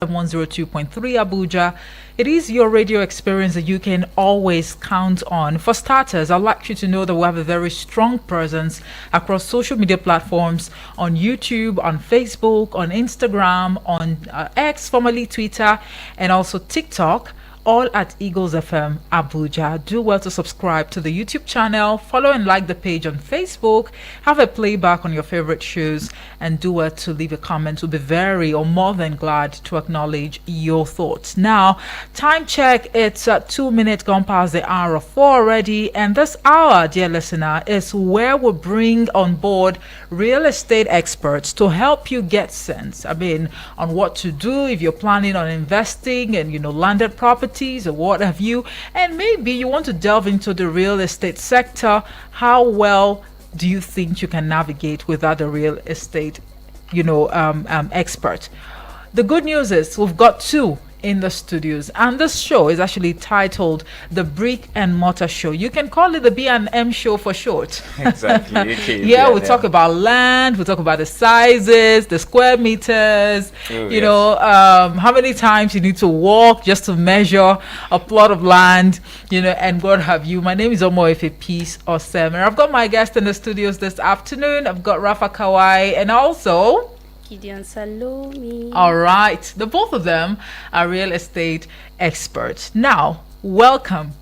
102.3 Abuja. It is your radio experience that you can always count on. For starters, I'd like you to know that we have a very strong presence across social media platforms on YouTube, on Facebook, on Instagram, on X, formerly Twitter, and also TikTok. All at Eagles FM Abuja. Do well to subscribe to the YouTube channel, follow and like the page on Facebook, have a playback on your favorite shows, and do well to leave a comment. We'll be very or more than glad to acknowledge your thoughts. Now, time check, it's 2 minutes gone past the hour of 4 already, and this hour, dear listener, is where we bring on board real estate experts to help you get sense, on what to do if you're planning on investing and, landed property or what have you, and maybe you want to delve into the real estate sector. How well do you think you can navigate without a real estate, expert? The good news is we've got two in the studios, and this show is actually titled The Brick and Mortar Show. You can call it the B&M Show for short. Exactly. Okay, yeah, we talk about land, we talk about the sizes, the square meters, how many times you need to walk just to measure a plot of land, and what have you. My name is Omoefe Peace Osem, and I've got my guest in the studios this afternoon. I've got Rafa Kawai and also Gideon Salome. All right. The both of them are real estate experts. Now, welcome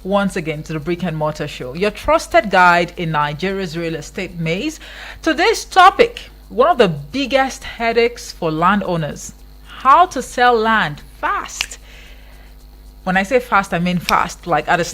once again to the Brick and Mortar Show, your trusted guide in Nigeria's real estate maze. Today's topic, one of the biggest headaches for landowners: how to sell land fast. When I say fast, I mean fast, like at the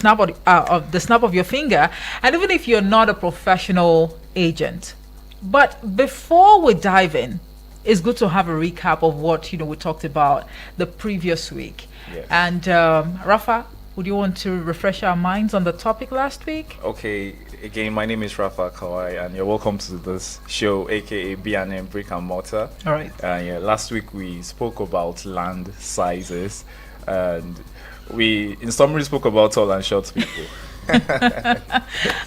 snap of your finger, and even if you're not a professional agent. But before we dive in, it's good to have a recap of what we talked about the previous week. Yes. And Rafa, would you want to refresh our minds on the topic last week? Okay, again, my name is Rafa Kawai, and you're welcome to this show, aka B&M Brick and Mortar. All right. Last week we spoke about land sizes, and we, in summary, spoke about tall and short people.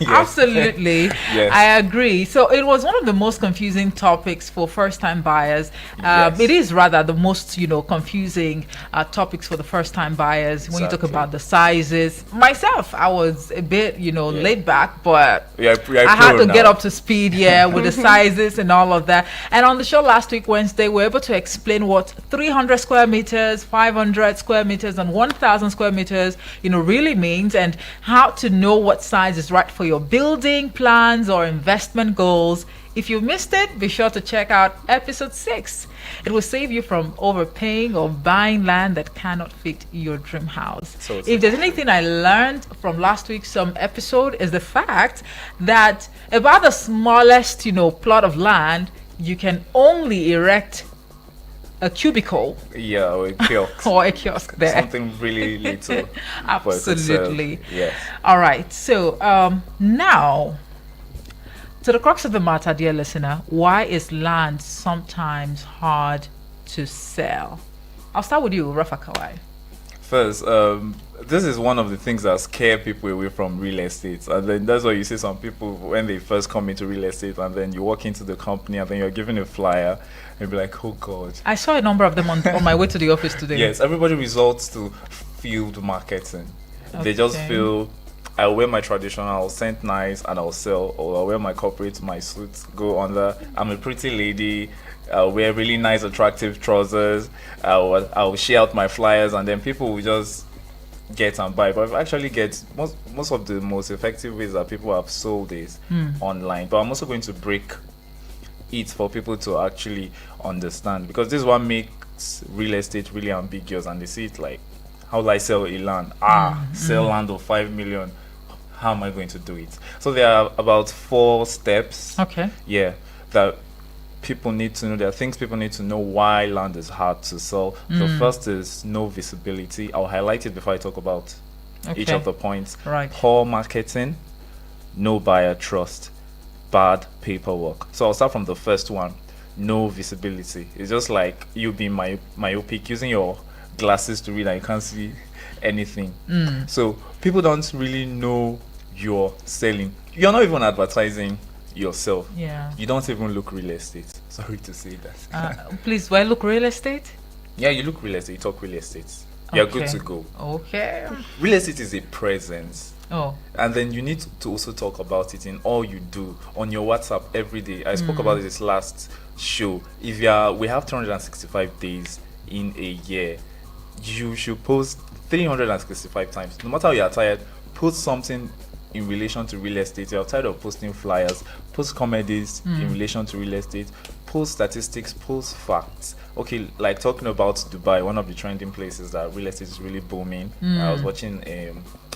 Absolutely. Yes. I agree. So it was one of the most confusing topics for first-time buyers. Yes. It is rather the most confusing topics for the first-time buyers. When you talk about the sizes, myself, I was a bit laid back, but I had to get up to speed with the sizes and all of that. And on the show last week, Wednesday, we were able to explain what 300 square meters, 500 square meters, and 1,000 square meters really means, and how to know what size is right for your building plans or investment goals. If you missed it, be sure to check out episode 6. It will save you from overpaying or buying land that cannot fit your dream house. So if there's anything I learned from last week's episode, is the fact that about the smallest plot of land, you can only erect a cubicle. Yeah, or a kiosk. Or a kiosk there. Something really little. Absolutely. Yes. All right. So now, to the crux of the matter, dear listener, why is land sometimes hard to sell? I'll start with you, Rafa Kawai. First, this is one of the things that scare people away from real estate, and then that's why you see some people when they first come into real estate, and then you walk into the company, and then you're given a flyer, and be like, "Oh God!" I saw a number of them on my way to the office today. Yes, everybody resorts to field marketing. Okay. They just feel, I'll wear my traditional, I'll scent nice, and I'll sell, or I'll wear my corporate, my suit, go under. I'm a pretty lady. I'll wear really nice, attractive trousers. I'll share out my flyers, and then people will just get and buy. But I've actually get most of the most effective ways that people have sold is online. But I'm also going to break it for people to actually understand, because this is what makes real estate really ambiguous, and they see it like, how will I sell a land? Sell land of 5 million. How am I going to do it? So there are about 4 steps. Okay. Yeah, that people need to know. There are things people need to know why land is hard to sell. The first is no visibility. I'll highlight it before I talk about each of the points. Right. Poor marketing, no buyer trust, bad paperwork. So I'll start from the first one. No visibility. It's just like you being myopic, using your glasses to read and you can't see anything. So people don't really know you're selling. You're not even advertising yourself. Yeah. You don't even look real estate. Sorry to say that. Please, do I look real estate? Yeah, you look real estate, you talk real estate. You're good to go. Okay. Real estate is a presence. Oh. And then you need to also talk about it in all you do on your WhatsApp every day. I spoke about this last show. If we have 365 days in a year, you should post 365 times. No matter how you're tired, post something in relation to real estate. You're tired of posting flyers, post comedies in relation to real estate, post statistics, post facts. Okay, like talking about Dubai, one of the trending places that real estate is really booming. I was watching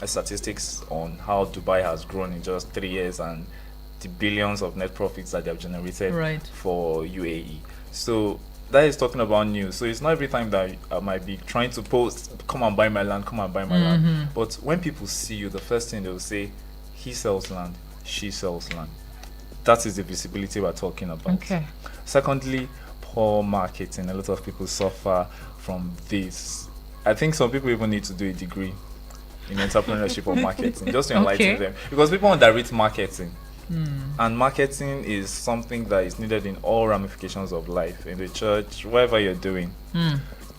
statistics on how Dubai has grown in just 3 years and the billions of net profits that they have generated for UAE. So that is talking about news. So it's not every time that I might be trying to post, come and buy my land, come and buy my land. But when people see you, the first thing they will say, he sells land, she sells land. That is the visibility we're talking about. Okay. Secondly, poor marketing. A lot of people suffer from this. I think some people even need to do a degree in entrepreneurship or marketing just to enlighten them, because people underrate marketing. And marketing is something that is needed in all ramifications of life, in the church, whatever you're doing.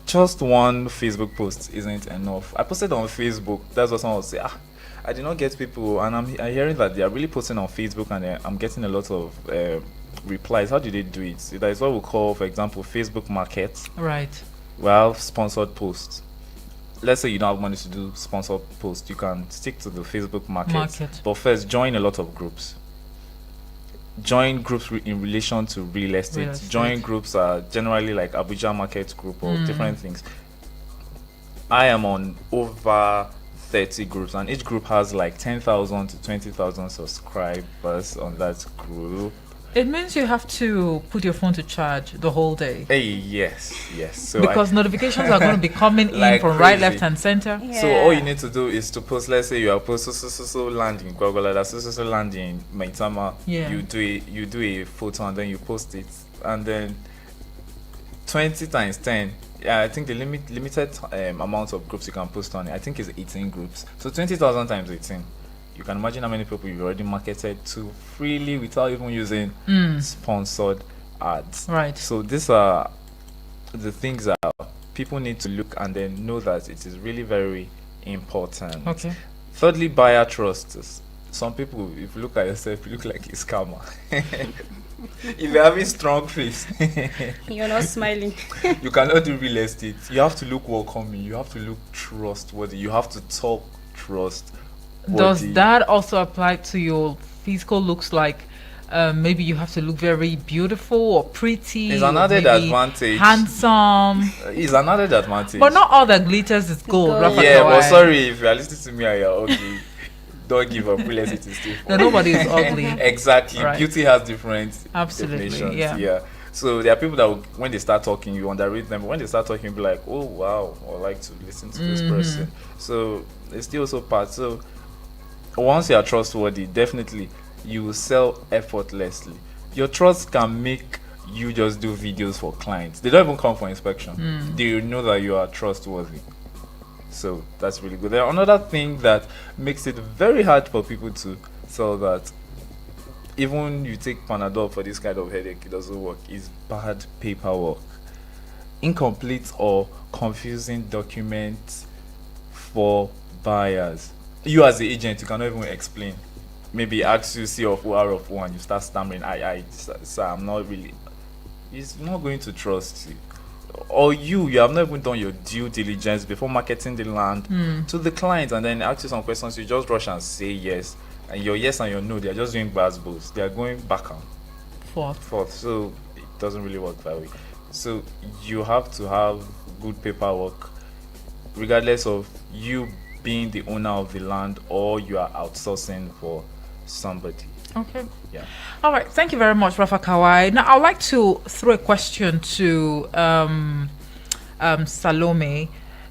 Just one Facebook post isn't enough. I posted on Facebook. That's what someone will say. I did not get people, and I'm hearing that they are really posting on Facebook, and I'm getting a lot of replies. How do they do it? That is what we call, for example, Facebook Market. Right. Well, sponsored posts. Let's say you don't have money to do sponsored posts, you can stick to the Facebook market. But first, join a lot of groups. Join groups in relation to real estate. Join groups generally like Abuja Market Group or different things. I am on over 30 groups, and each group has like 10,000 to 20,000 subscribers on that group. It means you have to put your phone to charge the whole day. Hey, yes. So because notifications are going to be coming in from right, left, and center. Yeah. So all you need to do is to post. Let's say you are post so land in Gwagwalada, so land in Maitama. Yeah. You do a photo and then you post it, and then 20 times 10. Yeah, I think the limited amount of groups you can post on it, I think is 18 groups. So 20,000 times 18. You can imagine how many people you've already marketed to freely without even using sponsored ads. Right. So these are the things that people need to look and then know that it is really very important. Okay. Thirdly, buyer trust. Some people, if you look at yourself, you look like a scammer. If you're having strong face, You're not smiling. you cannot do real estate. You have to look welcoming. You have to look trustworthy. You have to talk trust. Does that also apply to your physical looks? Like maybe you have to look very beautiful or pretty. It's an added advantage. Handsome. It's an added advantage. But not all that glitters is gold. Gold. Yeah, but sorry, if you are listening to me and you're ugly, don't give up. Real estate is still No, nobody is ugly. Exactly. Right. Beauty has different Absolutely, definitions. yeah. So there are people that when they start talking, you underrate them. But when they start talking, you'll be like, oh wow, I like to listen to this person. So it's still also part. So once you are trustworthy, definitely you will sell effortlessly. Your trust can make you just do videos for clients. They don't even come for inspection. They know that you are trustworthy. So that's really good. There another thing that makes it very hard for people to sell that even you take Panadol for this kind of headache, it doesn't work, is bad paperwork. Incomplete or confusing documents for buyers. You as the agent, you cannot even explain. Maybe ask you C of O, R of O, and you start stammering, sir, I'm not really. He's not going to trust you. Or you have not even done your due diligence before marketing the land to the client, and then ask you some questions. You just rush and say yes, and your yes and your no, they are just doing basketballs. They are going back and forth. So it doesn't really work that way. So you have to have good paperwork, regardless of you being the owner of the land or you are outsourcing for somebody. Okay. Yeah. All right. Thank you very much, Rafa Kawai. Now, I'd like to throw a question to Salome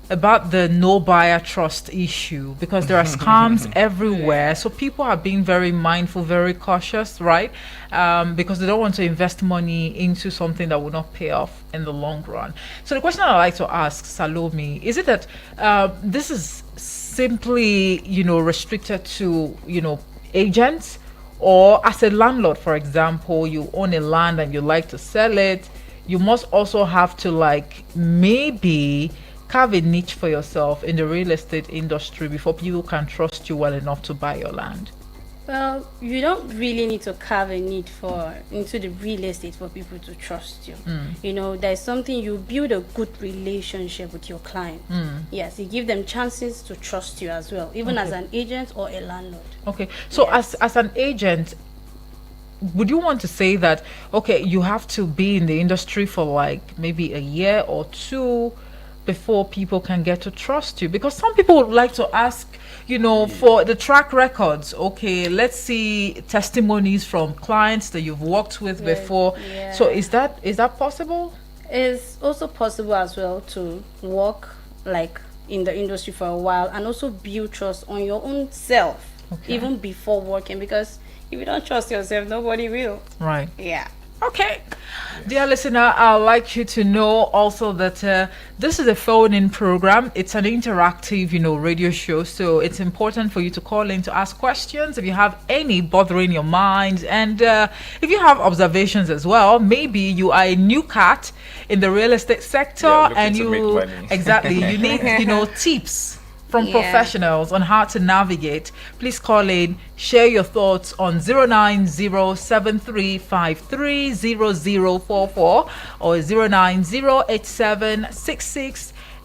about the no buyer trust issue, because there are scams everywhere. So people are being very mindful, very cautious, right? Because they don't want to invest money into something that will not pay off in the long run. So the question I'd like to ask Salome, is it that this is simply, restricted to, agents? Or as a landlord, for example, you own a land and you like to sell it, you must also have to like maybe carve a niche for yourself in the real estate industry before people can trust you well enough to buy your land. Well, you don't really need to carve a need for into the real estate for people to trust you. You know, there's something, you build a good relationship with your client. Yes, you give them chances to trust you as well, even as an agent or a landlord. Okay. So Yes. as an agent, would you want to say that okay, you have to be in the industry for like maybe a year or two before people can get to trust you? Because some people would like to ask, for the track records. Okay, let's see testimonies from clients that you've worked with Yes, before. So yeah. is that possible? It's also possible as well to work like in the industry for a while and also build trust on your own self, Okay. even before working, because if you don't trust yourself, nobody will. Right. Yeah. Okay. Dear listener, I'd like you to know also that this is a phone-in program. It's an interactive, radio show. So it's important for you to call in to ask questions if you have any bothering your mind. And if you have observations as well, maybe you are a new cat in the real estate sector Yeah, looking and to make money. exactly, you need, tips from Yeah. professionals on how to navigate. Please call in, share your thoughts on 09073530044 or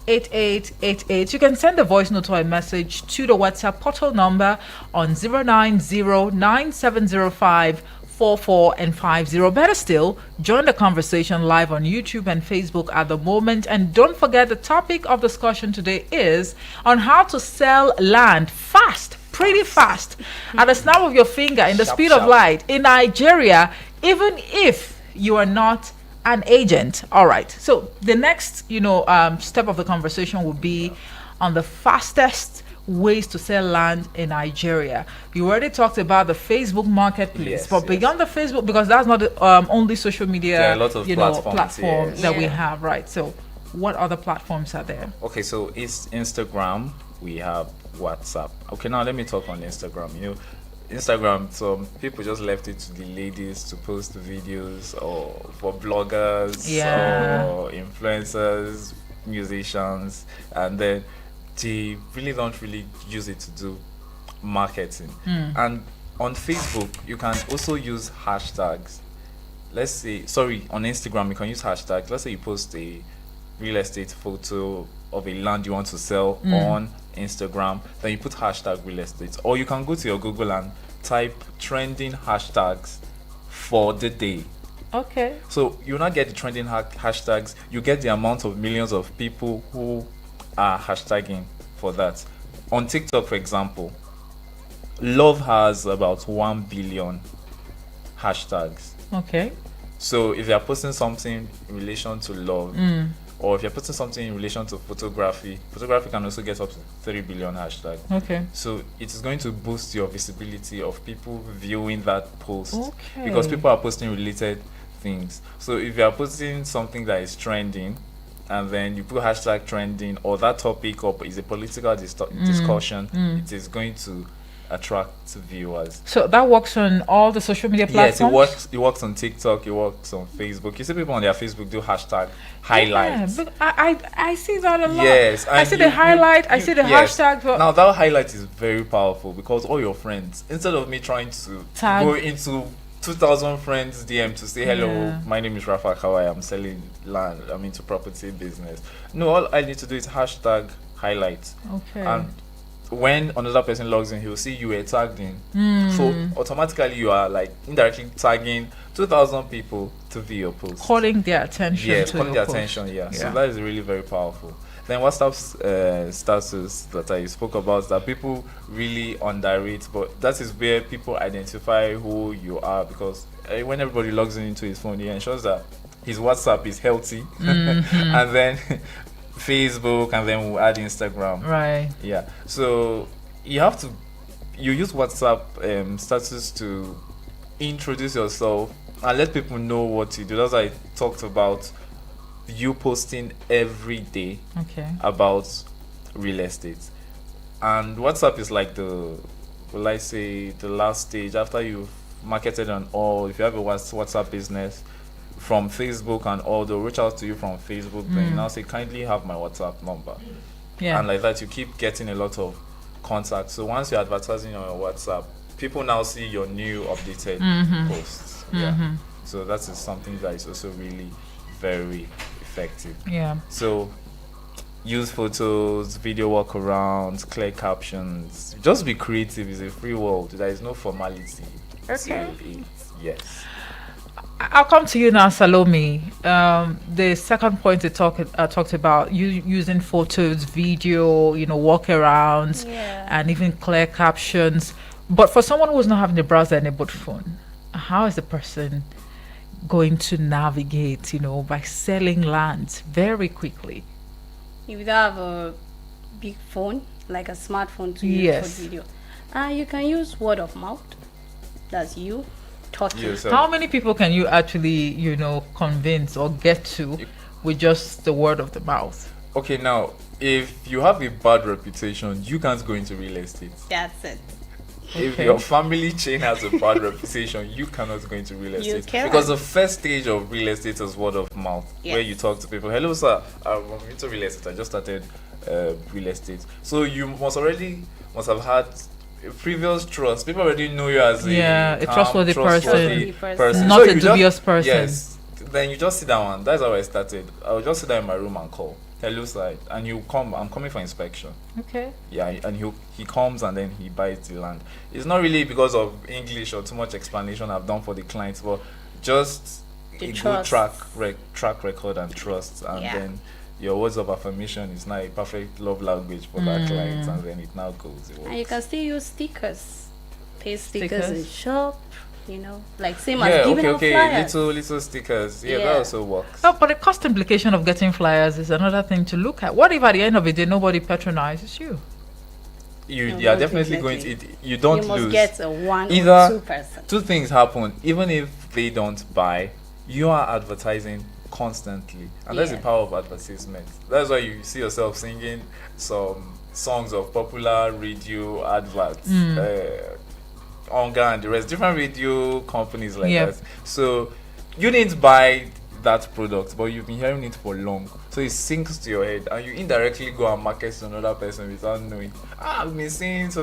09087668888. You can send a voice note or a message to the WhatsApp portal number on 090970544 and 50. Better still, join the conversation live on YouTube and Facebook at the moment. And don't forget, the topic of discussion today is on how to sell land fast, pretty fast, at the snap of your finger, in the Sharp, speed of sharp. light in Nigeria, even if you are not an agent. All right. So the next, step of the conversation will be on the fastest ways to sell land in Nigeria. You already talked about the Facebook marketplace, Yes, but yes. beyond the Facebook, because that's not the only social media, There are a lot of platforms, yes. that we Yeah. have, right? So, what other platforms are there? Okay, so it's Instagram. We have WhatsApp. Okay, now let me talk on Instagram. Instagram, some people just left it to the ladies to post videos, or for bloggers, Yeah. or influencers, musicians, and then they really don't really use it to do marketing. And on Facebook, you can also use hashtags. Let's say, sorry, on Instagram, you can use hashtags. Let's say you post a real estate photo of a land you want to sell on Instagram, then you put hashtag real estate. Or you can go to your Google and type trending hashtags for the day. Okay. So you not get the trending hashtags, you get the amount of millions of people who are hashtagging for that. On TikTok, for example, love has about 1 billion hashtags. Okay. So if you're posting something in relation to love, or if you're posting something in relation to photography can also get up to 3 billion hashtags. Okay. So it is going to boost your visibility of people viewing that post, Okay. because people are posting related things. So if you are posting something that is trending, and then you put hashtag trending, or that topic up is a political discussion, it is going to attract viewers. So that works on all the social media Yes, platforms. it works on TikTok, it works on Facebook. You see people on their Facebook do hashtag highlights. Yeah, but I see that a lot. Yes, I and see the highlight. I see the yes. hashtag. But Now that highlight is very powerful, because all your friends, instead of me trying to Tag. go into 2,000 friends DM to say hello, Yeah. my name is Rafa Kawai, I'm selling land, I'm into property business. No, all I need to do is hashtag highlight, okay. and when another person logs in, he will see you were tagged in. So automatically you are like indirectly tagging 2,000 people to view your post. Calling their attention. Yes, to calling your their post. attention. Yeah. Yeah. So that is really very powerful. Then WhatsApp's status that I spoke about, that people really underrate, but that is where people identify who you are, because when everybody logs into his phone, he ensures that his WhatsApp is healthy, and then Facebook, and then we'll add Instagram. Right. Yeah. So you use WhatsApp status to introduce yourself and let people know what you do. That's why I talked about you posting every day Okay. about real estate. And WhatsApp is like the last stage after you've marketed on all. If you have a WhatsApp business, from Facebook and all, they'll reach out to you from Facebook. Then you now say, kindly have my WhatsApp number. Yeah. And like that, you keep getting a lot of contacts. So once you're advertising on your WhatsApp, people now see your new updated posts. Yeah. So that is something that is also really very effective. Yeah. So use photos, video workarounds, clear captions. Just be creative. It's a free world. There is no formality. Okay. to it. Yes. I'll come to you now, Salome. The second point you talked about you using photos, video, walkarounds, and even clear captions. But for someone who's not having a browser and a boot phone, how is the person going to navigate, by selling land very quickly? If you have a big phone, like a smartphone to use Yes. for video, you can use word of mouth. That's you talking. Yes, How many people can you actually, convince or get to with just the word of the mouth? Okay, now, if you have a bad reputation, you can't go into real estate. That's it. If Okay. your family chain has a bad reputation, you cannot go into real You estate. can. Because the first stage of real estate is word of mouth, where Yes. you talk to people. Hello, sir. I'm into real estate. I just started real estate. So you must have had a previous trust. People already know you as Yeah, a calm, trustworthy person. person. Not So a you dubious person. Yes. Then you just sit down. That's how I started. I would just sit down in my room and call. Hello, sir. And you come. I'm coming for inspection. Okay. Yeah, and he comes and then he buys the land. It's not really because of English or too much explanation I've done for the clients, but just The a good trust. track record and trust, and Yeah. then your words of affirmation is now a perfect love language for that client, and then it now goes. It And you works. can still use stickers. Paste stickers in Stickers? shop, like same Yeah, as giving out okay. flyers. Little stickers. Yeah, that Yeah. also works. Oh, but the cost implication of getting flyers is another thing to look at. What if at the end of the day nobody patronizes you? You No, are most definitely going to. definitely. You don't You must lose. get a 1 Either- or 2%. Two things happen. Even if they don't buy, you are advertising constantly, and that's the Yeah. power of advertisement. That's why you see yourself singing some songs of popular radio adverts, Onga and the rest, different radio companies like Yeah. that. So you didn't buy that product, but you've been hearing it for long, so it sinks to your head, and you indirectly go and market to another person without knowing. I've been seeing so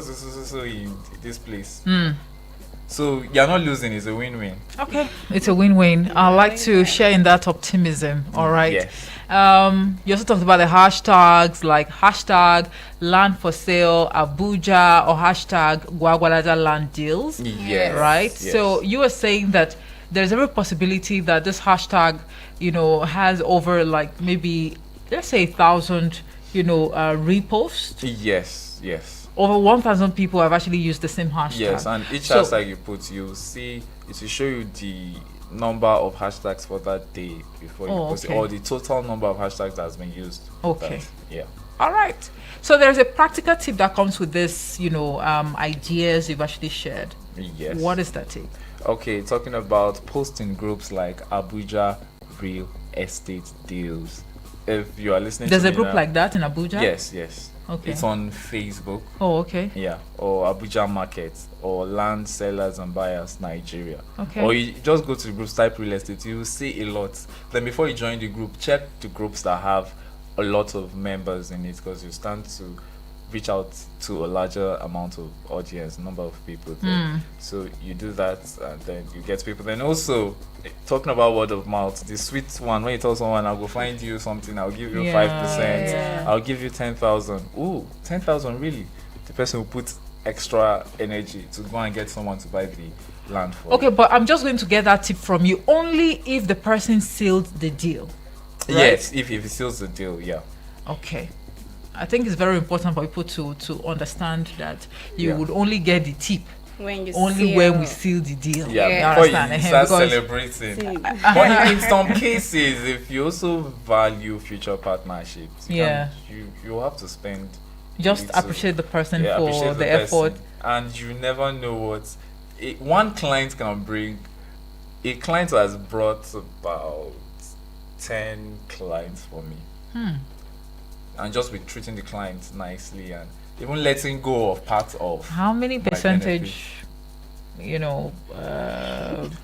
in this place. So you're not losing. It's a win-win. Okay, it's a win-win. I like to share in that optimism. All right. Yes. You also talked about the hashtags like hashtag land for sale Abuja or hashtag Gwagwalada land deals. Yes. Right. Yes. So you were saying that there's every possibility that this hashtag, has over like maybe let's say 1,000, reposts. Yes. Over 1,000 people have actually used the same hashtag. Yes, and each So- hashtag you put, you see it will show you the number of hashtags for that day before you Oh, post it, okay. or the total number of hashtags that has been used. Okay. Yeah. All right. So there's a practical tip that comes with this, ideas you've actually shared. Yes. What is that tip? Okay, talking about posting groups like Abuja Real Estate Deals. If you are listening There's to a me group now- like that in Abuja? Yes. Okay. It's on Facebook. Oh, okay. Yeah, or Abuja Market, or Land Sellers and Buyers Nigeria. Okay. Or you just go to the groups, type real estate, you will see a lot. Then before you join the group, check the groups that have a lot of members in it, because you stand to reach out to a larger amount of audience, number of people there. So you do that, and then you get people. Then also, talking about word of mouth, the sweet one, when you tell someone, I'll go find you something, I'll give you Yeah, 5%, yeah. I'll give you 10,000. Ooh, 10,000, really? The person will put extra energy to go and get someone to buy the land for Okay, but I'm just going to get that tip from you only if the person sealed the deal. you. right? Yes, if it seals the deal, yeah. Okay. I think it's very important for people to understand that you Yeah. would only get the tip When you only see when a- we seal the deal. Yeah, Yeah. before you understand? start Because- celebrating. See. But in some cases, if you also value future partnerships, Yeah. you have to spend. Just little. appreciate the person Yeah, for appreciate the person. effort. And you never know what one client can bring. A client has brought about 10 clients for me, and just with treating the client nicely and even letting go of parts of. How many My percentage,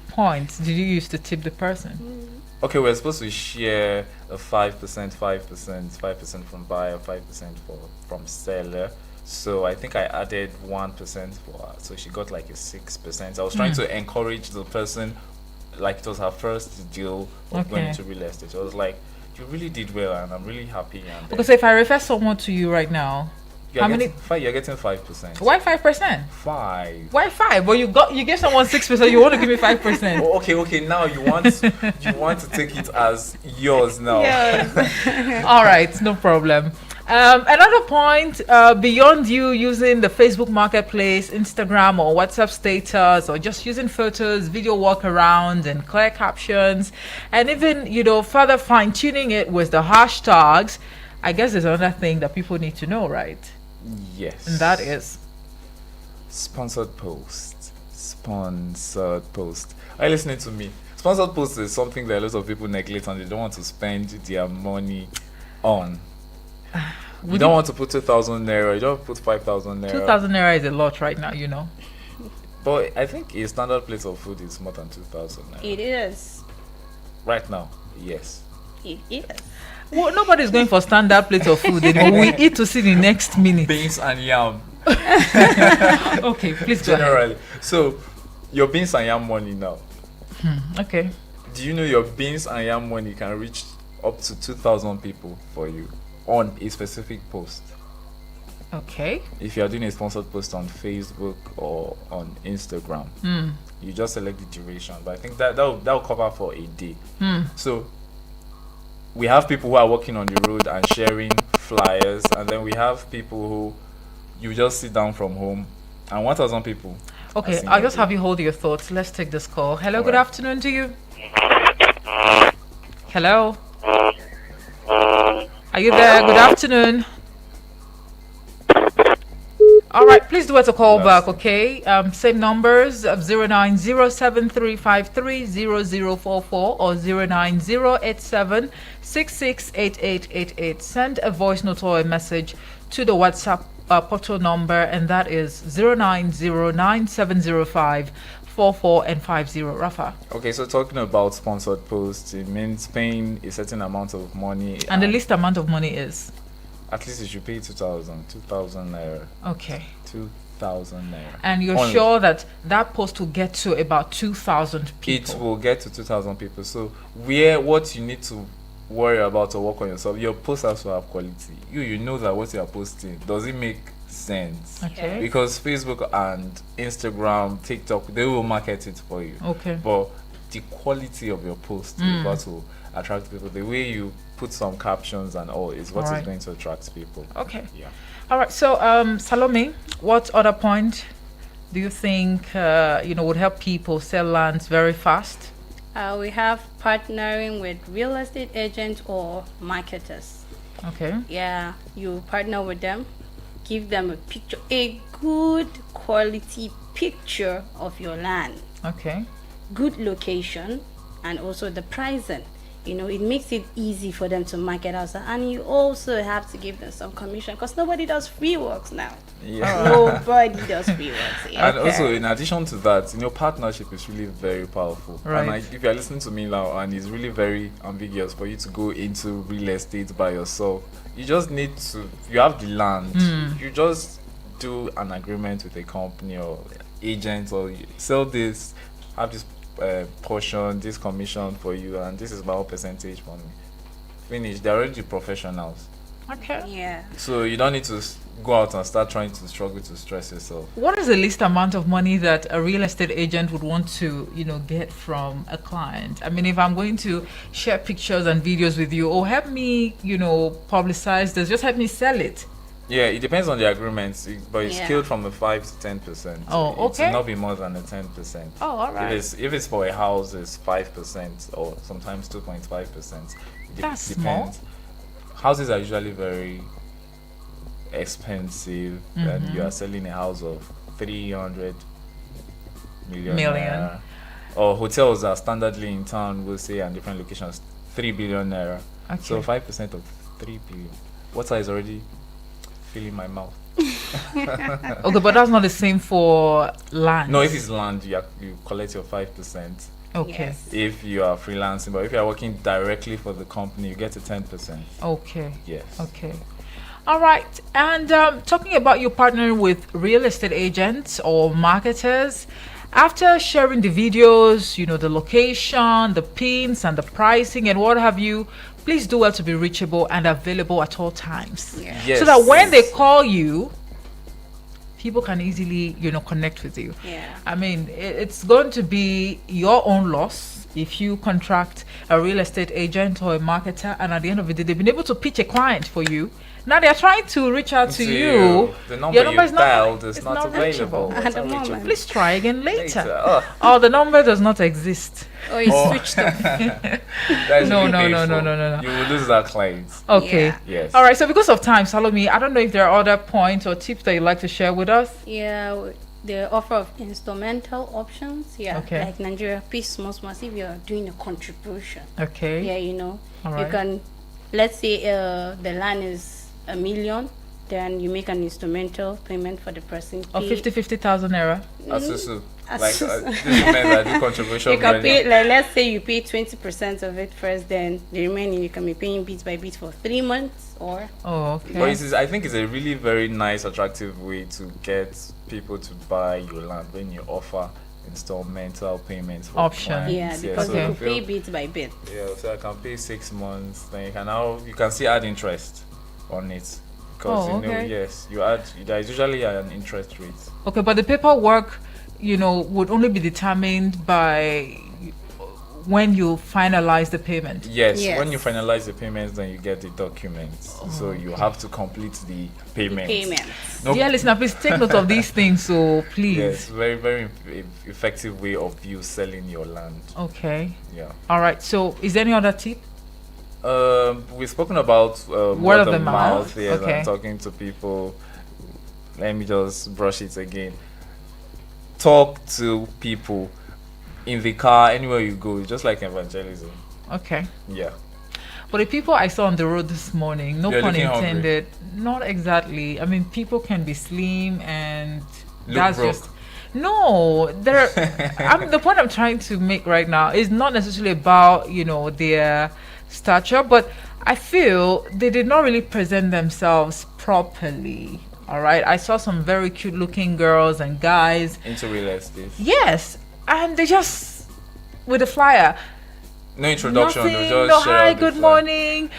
points did you use to tip the person? Okay, we're supposed to share a 5%, 5%, 5% from buyer, 5% from seller. So I think I added 1% for her. So she got like a 6%. I was trying to encourage the person, like it was her first deal of going Okay. into real estate. So I was like, you really did well, and I'm really happy. And Okay, so if I refer someone to you right now, you're how many? getting five, you're getting 5%. Why 5%? 5. Why 5? Well, you gave someone 6%. You want to give me 5%? Oh, okay. Now you want to take it as yours now. Yes. All right, no problem. Another point, beyond you using the Facebook Marketplace, Instagram, or WhatsApp status, or just using photos, video walkarounds, and clear captions, and even, further fine tuning it with the hashtags, I guess there's another thing that people need to know, right? Yes. And that is. Sponsored post. Sponsored post. Are you listening to me? Sponsored post is something that a lot of people neglect and they don't want to spend their money on. You don't want to put 2,000 naira, you don't put 5,000 naira. 2,000 naira is a lot right now, But I think a standard plate of food is more than 2,000 naira. It is. Right now, yes. It is. Well, nobody's going for standard plates of food. We eat to see the next minute. Beans and yam. Okay, please go ahead. Generally. So, your beans and yam money now. Okay. Do you know your beans and yam money can reach up to 2,000 people for you on a specific post? Okay. If you are doing a sponsored post on Facebook or on Instagram, you just select the duration. But I think that'll cover for a day. So we have people who are walking on the road and sharing flyers, and then we have people who you just sit down from home, and 1,000 people. Okay, I'll just have you hold your thoughts. Let's take this call. Hello, good afternoon to you. Hello. Are you there? Good afternoon. All right, please do us a call back, okay? Same numbers of 09073530044 or 09087668888. Send a voice note or a message to the WhatsApp portal number, and that is 090970544 and 50. Rafa. Okay, so talking about sponsored posts, it means paying a certain amount of money. And the least amount of money is? At least you should pay 2,000 naira. Okay. 2,000 naira. And you're Only. sure that that post will get to about 2,000 people? It will get to 2,000 people. So what you need to worry about or work on yourself, your post has to have quality. You know that what you are posting, does it make sense? Okay. Because Facebook and Instagram, TikTok, they will market it for you. Okay. But the quality of your post is what will attract people. The way you put some captions and all is what is going to attract people. Okay. Yeah. All right. So, Salome, what other point do you think would help people sell lands very fast? We have partnering with real estate agents or marketers. Okay. Yeah, you partner with them, give them a good quality picture of your land, Okay. good location, and also the pricing. It makes it easy for them to market outside, and you also have to give them some commission because nobody does free works now. Yeah. Nobody does free works. Yeah. And also, in addition to that, partnership is really very powerful. Right. And if you are listening to me now, and it's really very ambiguous for you to go into real estate by yourself, you just need to. You have the land. You just do an agreement with a company or agent, or you sell this, have this portion, this commission for you, and this is my percentage for me. Finish. They're already professionals. Okay. Yeah. So you don't need to go out and start trying to struggle to stress yourself. What is the least amount of money that a real estate agent would want to, get from a client? I mean, if I'm going to share pictures and videos with you, or help me, publicize this, just help me sell it. Yeah, it depends on the agreements, but it's Yeah. scaled from the 5 to 10%. Oh, It okay. will not be more than the 10%. Oh, all right. If it's for a house, it's 5% or sometimes 2.5%. That's small. Houses are usually very expensive, and you are selling a house of 300 million. Naira. Or hotels are standardly in town, we'll say, and different locations, 3 billion naira. Okay. So 5% of 3 billion. Water is already filling my mouth. Okay, but that's not the same for land. No, if it's land, you collect your 5%. Okay. Yes. if you are freelancing. But if you are working directly for the company, you get a 10%. Okay. Yes. Okay. All right. And talking about you partnering with real estate agents or marketers, after sharing the videos, the location, the pins, and the pricing, and what have you, please do well to be reachable and available at all times. Yeah. Yes. So that when they yes. call you, people can easily, connect with you. Yeah. I mean, it's going to be your own loss if you contract a real estate agent or a marketer, and at the end of the day, they've been able to pitch a client for you. Now they're trying to reach out to you. The number Your number you is dialed is it's not reachable. available. At It's the not reachable. moment. Please try again later. Oh, Oh, the number does not exist. Oh, it's switched off. that is No, really no, no, painful. no, no, no, no. You will lose that client. Okay. Yeah. Yes. All right. So because of time, Salome, I don't know if there are other points or tips that you'd like to share with us. Yeah, the offer of instrumental options. Yeah, Okay. like Nigeria Pay Small Small. If you're doing a contribution, Okay. yeah, All you right. can, let's say the land is 1 million, then you make an instrumental payment for the person. Of pay- 50,000 naira. Asusu. Like Asusu. this is meant that do contribution. You can money. pay, like, let's say you pay 20% of it first, then the remaining you can be paying bit by bit for 3 months or. Oh, But okay. I think it's a really very nice, attractive way to get people to buy your land when you offer installmental payments for Option. clients. Yeah, because so Okay. you I will pay feel- bit by bit. Yeah, so I can pay 6 months. Then you can see add interest on it. Because Oh, okay. yes, there is usually an interest rate. Okay, but the paperwork, would only be determined by when you finalize the payment. Yes, Yes. when you finalize the payments, then you get the documents. So you have to complete the payment. Payments. No, Dear listener, please take note of these things. So please. yes, very, very effective way of you selling your land. Okay. Yeah. All right. So is there any other tip? We've spoken about Word of the mouth. Yes, Okay. and talking to people. Let me just brush it again. Talk to people in the car, anywhere you go. It's just like evangelism. Okay. Yeah. But the people I saw on the road this morning, no They're pun looking hungry. intended, not exactly. I mean, people can be slim and Look that's broke. just no. There, the point I'm trying to make right now is not necessarily about their stature, but I feel they did not really present themselves properly. All right, I saw some very cute-looking girls and guys. Into real estate. Yes, and they just with a flyer. No introduction. Nothing, They'll no just share hi, out the good flyer. morning,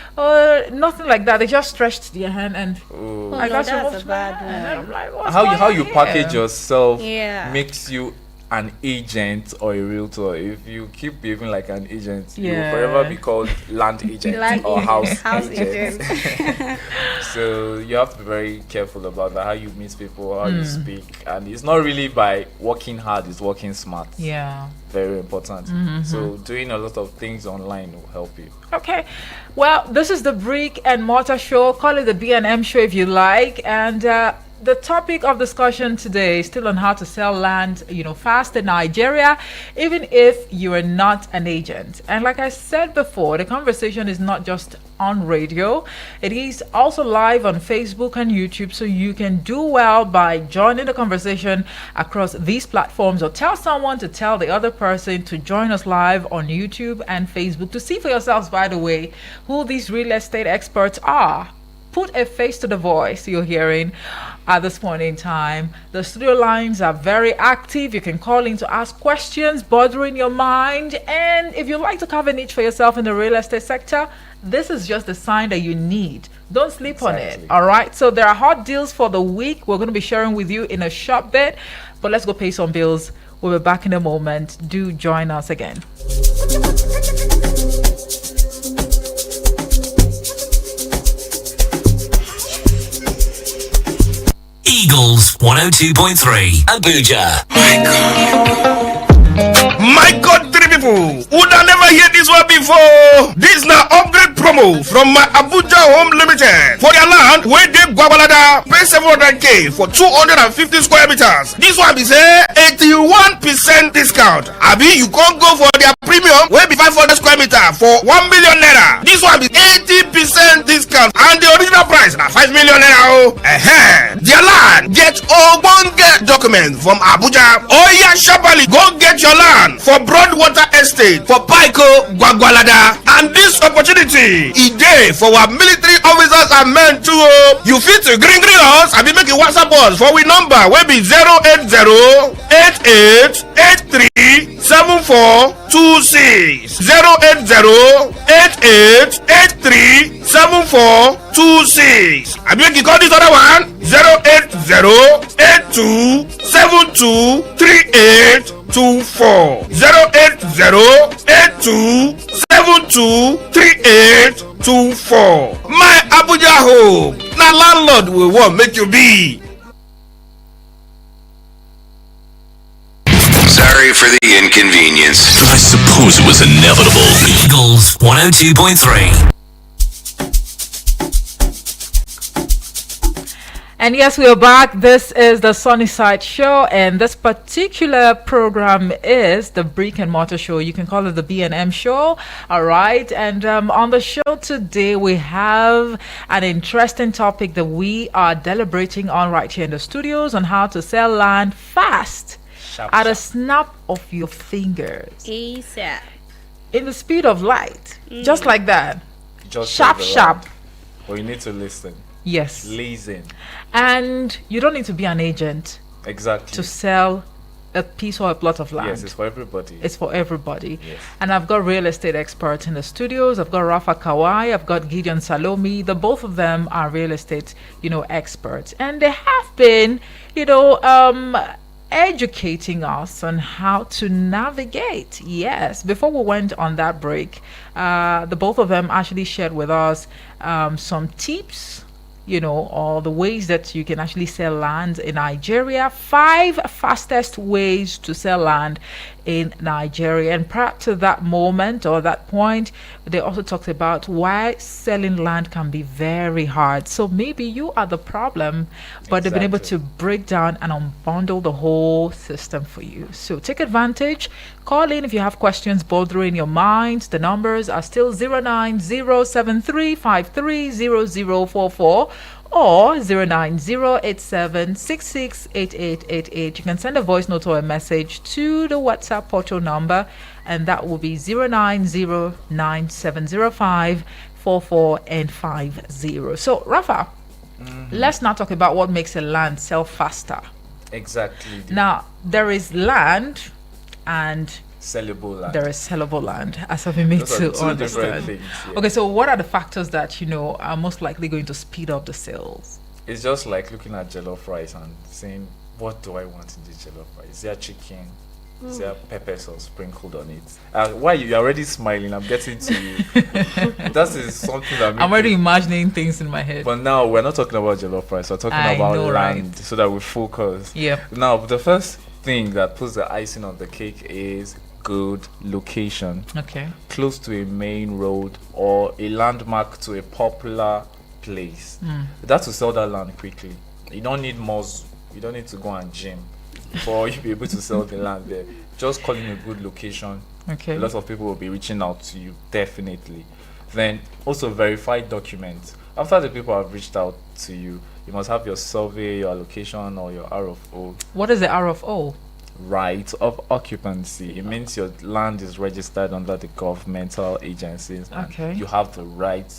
nothing like that. They just stretched their hand and Oh. I no, got that's your a bad and one. I'm like, what's How going you on package here? yourself Yeah. makes you an agent or a realtor. If you keep behaving like an agent, you will Yeah. forever be called land agent Land or agent, house agent. So you have to be very careful about that, how you meet people, how you speak. And it's not really by working hard, it's working smart. Yeah. Very important. So doing a lot of things online will help you. Okay. Well, this is the Brick and Mortar Show. Call it the B&M Show if you like. And the topic of discussion today is still on how to sell land, fast in Nigeria, even if you are not an agent. And like I said before, the conversation is not just on radio. It is also live on Facebook and YouTube, so you can do well by joining the conversation across these platforms, or tell someone to tell the other person to join us live on YouTube and Facebook to see for yourselves, by the way, who these real estate experts are. Put a face to the voice you're hearing at this point in time. The studio lines are very active. You can call in to ask questions bothering your mind. And if you'd like to carve a niche for yourself in the real estate sector, this is just the sign that you need. Don't sleep on it. Exactly. All right. So there are hot deals for the week. We're going to be sharing with you in a short bit. But let's go pay some bills. We'll be back in a moment. Do join us again. Eagles 102.3 Abuja. My God, three people would I never hear this one before. This now upgrade promo from my Abuja Home Limited for their land where they Gwagwalada pay 700k for 250 square meters. This one be say 81% discount. Abi you can't go for their premium wey be 500 square meter for 1 million naira. This one be 80% discount and the original price na 5 million naira o. Their land get ogbonge document from Abuja. Oya sharply go get your land for Broadwater Estate for Paiko Gwagwalada. And this opportunity e dey for our military officers and men too o. You fit green us abi make you WhatsApp us for we number wey be 08088837426 08088837426. Abi make you call this other one 08082723824 08082723824. My Abuja home, na landlord we want make you be. Sorry for the inconvenience. I suppose it was inevitable. Eagles 102.3. And yes, we are back. This is the Sunnyside Show, and this particular program is the Brick and Mortar Show. You can call it the B&M Show, all right? And on the show today, we have an interesting topic that we are deliberating on right here in the studios on how to sell land fast at a snap of your fingers. ASAP. In the speed of light, just like that. Just Sharp. But you need to listen. Yes. Listen. And you don't need to be an agent Exactly. to sell a piece or a plot of land. Yes, it's for everybody. It's for everybody. Yes. And I've got real estate experts in the studios. I've got Rafa Kawai, I've got Gideon Salome. The both of them are real estate, experts. And they have been, educating us on how to navigate. Yes. Before we went on that break, the both of them actually shared with us some tips, or the ways that you can actually sell land in Nigeria. 5 fastest ways to sell land in Nigeria. And prior to that moment or that point, they also talked about why selling land can be very hard. So maybe you are the problem, but they've been able to break down and unbundle the whole system for you. So take advantage. Call in if you have questions bothering your mind. The numbers are still 09073530044 or 09087668888. You can send a voice note or a message to the WhatsApp portal number, and that will be 09097054450. So Rafa, let's now talk about what makes a land sell faster. Exactly. Now, there is land and Sellable land. there is sellable land, as I've been made Those are to two different understand. things, yeah. Okay, so what are the factors that are most likely going to speed up the sales? It's just like looking at jollof rice and saying, what do I want in this jollof rice? Is there chicken? Is there pepper sauce sprinkled on it? Why you're already smiling? I'm getting to you. That is something that I'm already imagining things in my head. But now we're not talking about jollof rice. We're talking I about know, land, right? so that we focus. Yep. Now, the first thing that puts the icing on the cake is good location, Okay. close to a main road or a landmark to a popular place. That's to sell that land quickly. You don't need malls. You don't need to go and gym for you to be able to sell the land there. Just calling a good location. Okay. A lot of people will be reaching out to you, definitely. Then also verify documents. After the people have reached out to you, you must have your survey, your allocation, or your RFO. What is the RFO? Right of occupancy. It means your land is registered under the governmental agencies, and Okay. you have the right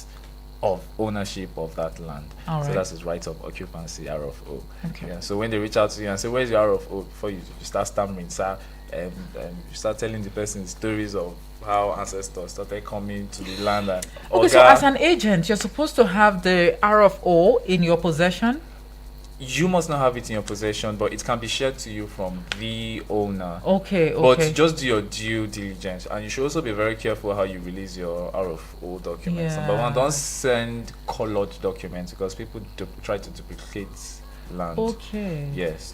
of ownership of that land. All So right. that's his right of occupancy, RFO. Okay. Yeah. So when they reach out to you and say, "Where's your RFO?" Before you start stammering, sir, you start telling the person stories of how ancestors started coming to the land. And Okay, so as an agent, you're supposed to have the RFO in your possession. you must not have it in your possession, but it can be shared to you from the owner. Okay. But Okay. just do your due diligence, and you should also be very careful how you release your RFO documents. Number one, Yeah. don't send colored documents because people try to duplicate land. Okay. Yes.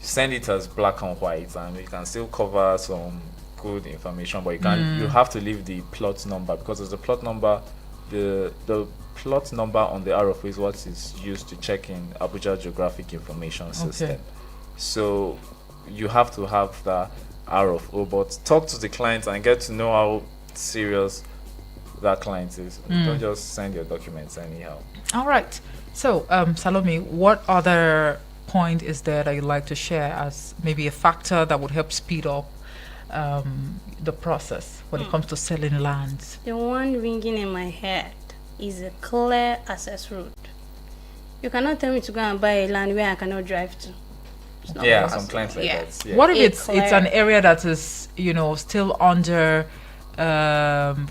Send it as black and white, and you can still cover some good information, but you have to leave the plot number, because there's a plot number the plot number on the RFO is what is used to check in Abuja Geographic Information System. Okay. So you have to have the RFO, but talk to the client and get to know how serious that client is. Don't just send your documents anyhow. All right. So, Salome, what other point is there that you'd like to share as maybe a factor that would help speed up the process when it comes to selling lands? The one ringing in my head is a clear access route. You cannot tell me to go and buy a land where I cannot drive to. It's not Yeah, possible. some clients like Yeah. that. Yeah. What if A it's an clear- area that is, still under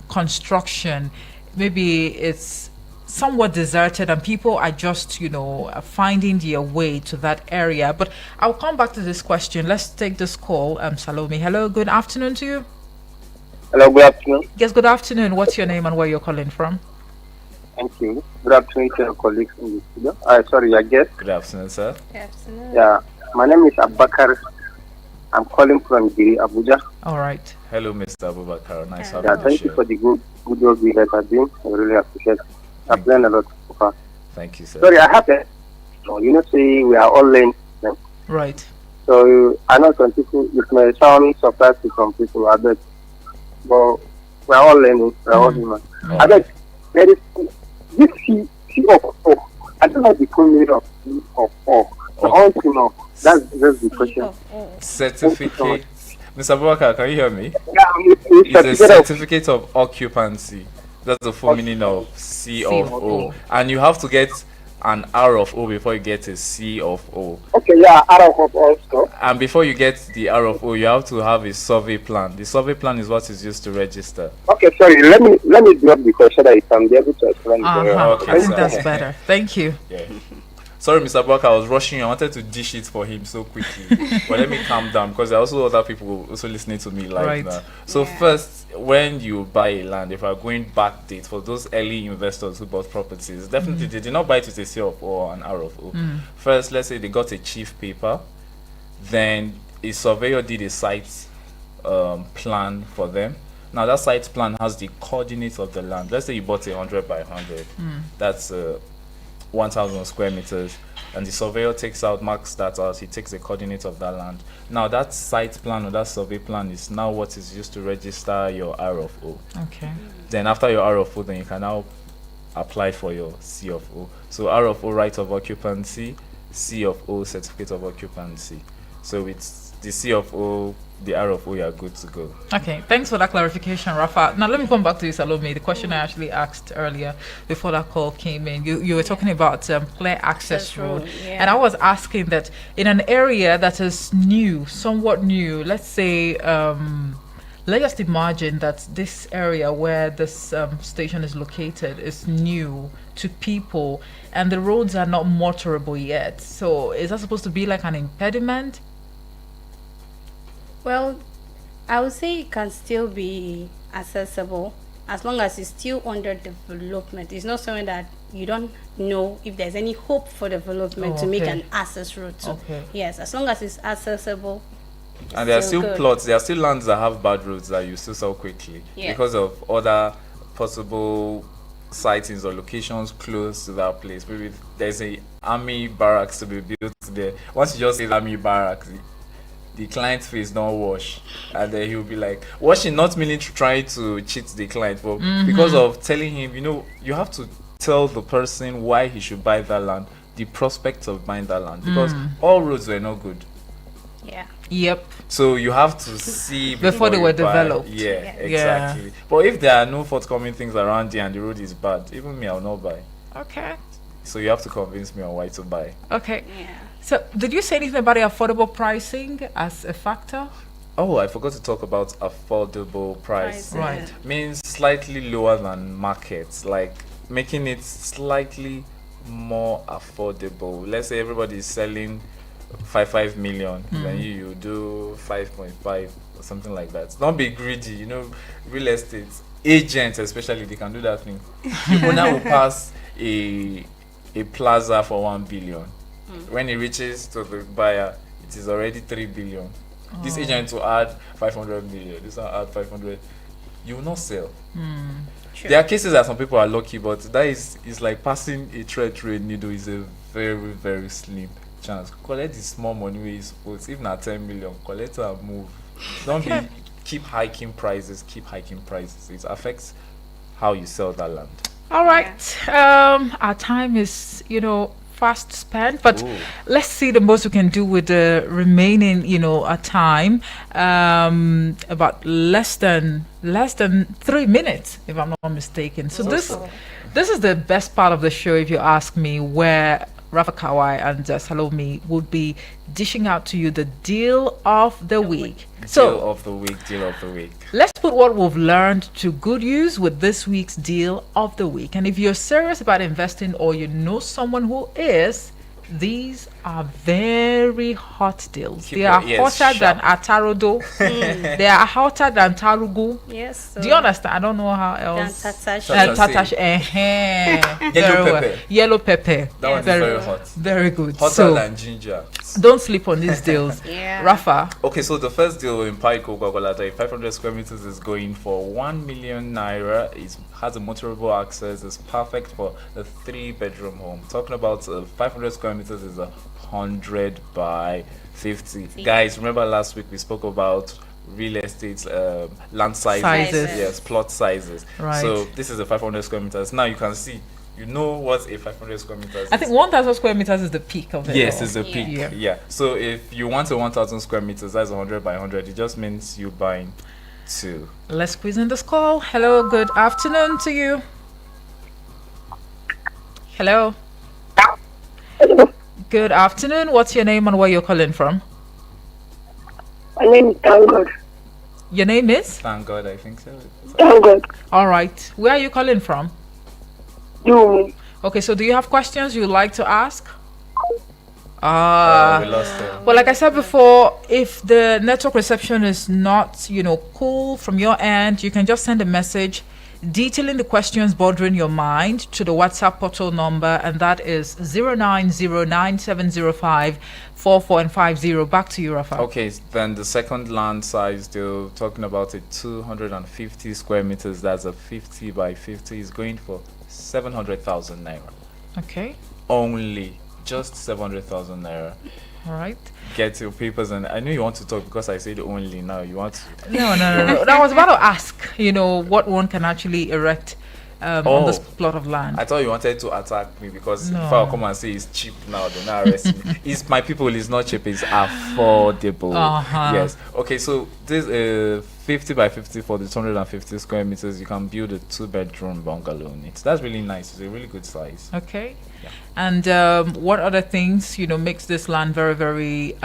construction? Maybe it's somewhat deserted and people are just, finding their way to that area. But I'll come back to this question. Let's take this call. Salome, hello, good afternoon to you. Hello, good afternoon. Yes, good afternoon. What's your name and where you're calling from? Thank you. Good afternoon to your colleagues in the studio. Sorry, I guess. Good afternoon, sir. Absolutely. Yeah, my name is Abakar. I'm calling from Giri, Abuja. All right. Hello, Mr. Abubakar. Nice having Yeah, you. thank you for the good work you guys are doing. I really appreciate it. I've learned a lot so far. Thank you, sir. Sorry, I have a. Say we are all learning. Right. So I know some people, it may sound surprised to some people, I bet. But we are all learning. We are all human. I bet there is this C of O. I don't know the full meaning of C of O. So I want to know. That's the question. Certificate. Mr. Abubakar, can you hear me? Yeah, It's a certificate of occupancy. That's the full meaning of C of of O. O. And you have to get an R of O before you get a C of O. Okay, yeah, out of also. And before you get the R of O, you have to have a survey plan. The survey plan is what is used to register. Okay, sorry. Let me drop the question that I'm able to explain. Okay, I think sir. that's better. Thank you. Yeah. Sorry, Mr. Abubakar, I was rushing you. I wanted to dish it for him so quickly. But let me calm down because there are also other people also listening to me live Right. now. So first, when you buy a land, if you are going back date for those early investors who bought properties, definitely they did not buy it with a C of O or an R of O. First, let's say they got a chief paper, then a surveyor did a site plan for them. Now that site plan has the coordinates of the land. Let's say you bought 100 by 100. That's 1,000 square meters, and the surveyor marks that out. He takes the coordinates of that land. Now that site plan or that survey plan is now what is used to register your R of O. Okay. Then after your R of O, then you can now apply for your C of O. So R of O, right of occupancy, C of O, certificate of occupancy. So it's the C of O, the R of O, you are good to go. Okay, thanks for that clarification, Rafa. Now let me come back to you, Salome. The question I actually asked earlier before that call came in, you were talking about clear access Access road, road, yeah. and I was asking that in an area that is new, somewhat new, let's say, let's just imagine that this area where this station is located is new to people, and the roads are not motorable yet. So is that supposed to be like an impediment? Well, I would say it can still be accessible as long as it's still under development. It's not something that you don't know if there's any hope for development to make okay. an access route to. Okay. Yes, as long as it's accessible. it's And there are still good. plots, there are still lands that have bad roads that you still sell quickly Yeah. because of other possible sightings or locations close to that place. Maybe there's a army barracks to be built there. Once you just say army barracks, the client's face don't wash, and then he'll be like washing, not meaning to try to cheat the client, but because of telling him, you have to tell the person why he should buy that land, the prospects of buying that land, because all roads were not good. Yeah. Yep. So you have to see Before they you were buy. developed. Yeah, Yeah. exactly. But if there are no forthcoming things around here and the road is bad, even me, I'll not buy. Okay. So you have to convince me on why to buy. Okay. Yeah. So, did you say anything about the affordable pricing as a factor? Oh, I forgot to talk about affordable price. Price, Right. yeah. Means slightly lower than market, like making it slightly more affordable. Let's say everybody is selling 5 million, then you do 5.5 or something like that. Don't be greedy, real estate agents especially, they can do that thing. People now will pass a plaza for 1 billion. When it reaches to the buyer, it is already 3 billion. This agent will add 500 million. This will add 500. you will not sell. True. There are cases that some people are lucky, but that is like passing a thread through a needle. Is a very, very slim chance. Collect the small money we suppose, even at 10 million, collect and move. Don't be keep hiking prices. It affects how you sell that land. All right. Our time is, fast spent, but Ooh. let's see the most we can do with the remaining, time. About less than 3 minutes, if I'm not mistaken. So this is the best part of the show, if you ask me, where Rafa Kawai and Salome would be dishing out to you the deal of the week. Deal of the week. Let's put what we've learned to good use with this week's deal of the week. And if you're serious about investing or you know someone who is, these are very hot deals. Keep They are your ears hotter than sharp. Atarodo. They are hotter than Tarugu. Yes. Do you understand? I don't know how Dan else. Tatash. Tatash. Tatash. Yellow pepper. Yellow pepper. That one is very hot. Very good. Hotter So than ginger. don't sleep on these deals. Yeah. Rafa. Okay, so the first deal in Paiko Gwagwalada, 500 square meters, is going for 1 million naira. It has a motorable access. It's perfect for a 3-bedroom home. Talking about 500 square meters is 100 by 50. Guys, remember last week we spoke about real estate land sizes. Sizes. Yes, plot sizes. Right. So this is a 500 square meters. Now you can see. You know what a 500 square meters is. I think 1,000 square meters is the peak of it. Yes, all. it's a peak. Yeah. Yeah. So if you want a 1,000 square meters, that's 100 by 100. It just means you buying 2. Let's squeeze in this call. Hello, good afternoon to you. Hello. Good afternoon. What's your name and where you're calling from? My name is Tangod. Your name is? Thank God, I think so. Tangod. All right. Where are you calling from? You. Okay, so do you have questions you'd like to ask? We lost it. Well, like I said before, if the network reception is not, cool from your end, you can just send a message detailing the questions bothering your mind to the WhatsApp portal number, and that is 09097054450. Back to you, Rafa. Okay, then the second land size, they're talking about a 250 square meters. That's a 50 by 50. Is going for 700,000 naira. Okay. Only just 700,000 naira. All right. Get your papers, and I know you want to talk because I said only. Now you want to. No. I was about to ask, what one can actually erect on this plot of land. I thought you wanted to attack me because No. if I'll come and say it's cheap now, then now arrest me. It's my people. It's not cheap. It's affordable. Uh-huh. Yes. Okay. So this 50 by 50 for the 250 square meters. You can build a 2-bedroom bungalow in it. That's really nice. It's a really good size. Okay. And what other things, makes this land very, very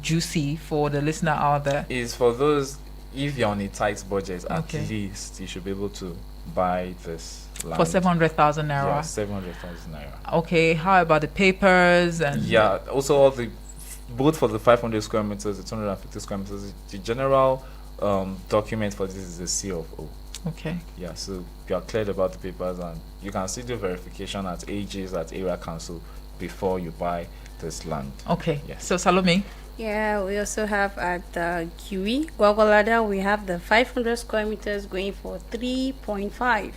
juicy for the listener out there? Is for those, if you're on a tight budget, Okay. at least you should be able to buy this land. For 700,000 naira. Yeah, 700,000 naira. Okay, how about the papers and Yeah, also all the both for the 500 square meters, the 250 square meters, the general document for this is the C of O. Okay. Yeah, so you are cleared about the papers, and you can still do verification at AGs, at area council, before you buy this land. Okay. Yes. So Salome. Yeah, we also have at Kiwi, Gwagwalada, we have the 500 square meters going for 3.5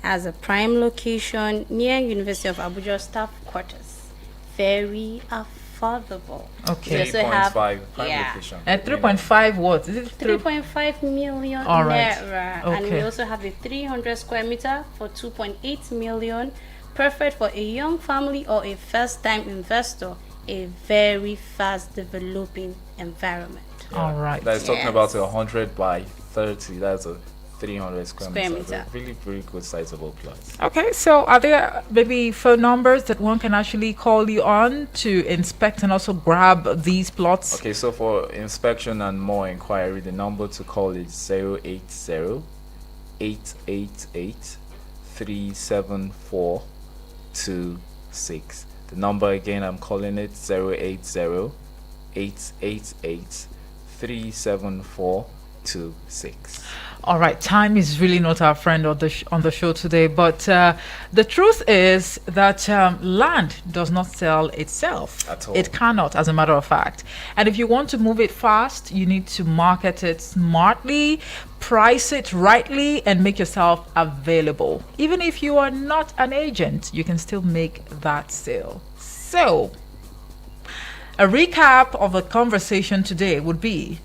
as a prime location near University of Abuja staff quarters. Very affordable. Okay. We also have 3.5 prime yeah. location. At 3.5 what? Is it 3.5 million All right. naira. And we Okay. also have the 300 square meter for 2.8 million. Perfect for a young family or a first time investor. A very fast developing environment. All right. That is talking Yes. about 100 by 30. That's a 300 square Square meters. meter. A really, really good sizable plot. Okay, so are there maybe phone numbers that one can actually call you on to inspect and also grab these plots? Okay, so for inspection and more inquiry, the number to call is 080-888-37426. The number again, I'm calling it 080-888-37426. 26. All right, time is really not our friend on the show today, but the truth is that land does not sell itself. At all. It cannot, as a matter of fact. And if you want to move it fast, you need to market it smartly, price it rightly, and make yourself available. Even if you are not an agent, you can still make that sale. So, a recap of the conversation today would be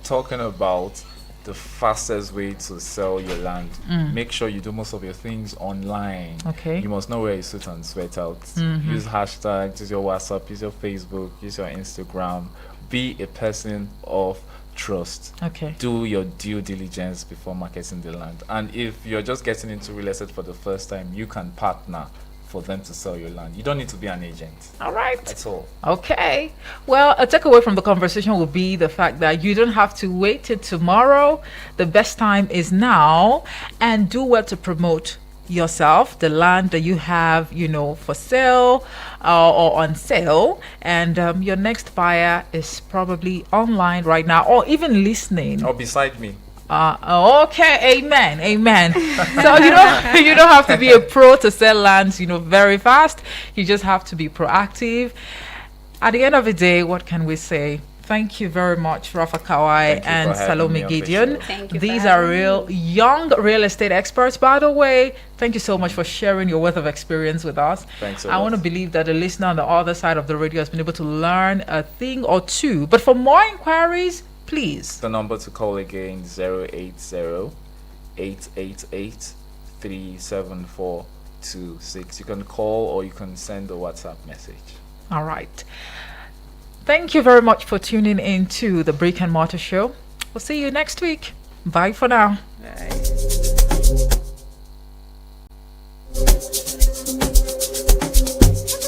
Talking about the fastest way to sell your land. Make sure you do most of your things online. Okay. You must know where you suit and sweat out. Use hashtags, use your WhatsApp, use your Facebook, use your Instagram. Be a person of trust. okay. Do your due diligence before marketing the land. And if you're just getting into real estate for the first time, you can partner for them to sell your land. You don't need to be an agent All right. at all. Okay. Well, a takeaway from the conversation will be the fact that you don't have to wait till tomorrow. The best time is now, and do well to promote yourself, the land that you have, for sale or on sale, and your next buyer is probably online right now or even listening. Or beside me. Okay, amen. So you don't have to be a pro to sell lands, very fast. You just have to be proactive. At the end of the day, what can we say? Thank you very much, Rafa Kawai Thank you and for having Salome me on the Gideon. show. Thank you for These are having young real estate experts, by the way. Thank you so much for sharing your wealth of experience with us. Thanks a I lot. want to believe that the listener on the other side of the radio has been able to learn a thing or two. But for more inquiries, please. The number to call again 080-888-37426. You can call or you can send a WhatsApp message. All right. Thank you very much for tuning in to the Brick and Mortar Show. We'll see you next week. Bye for now. Bye.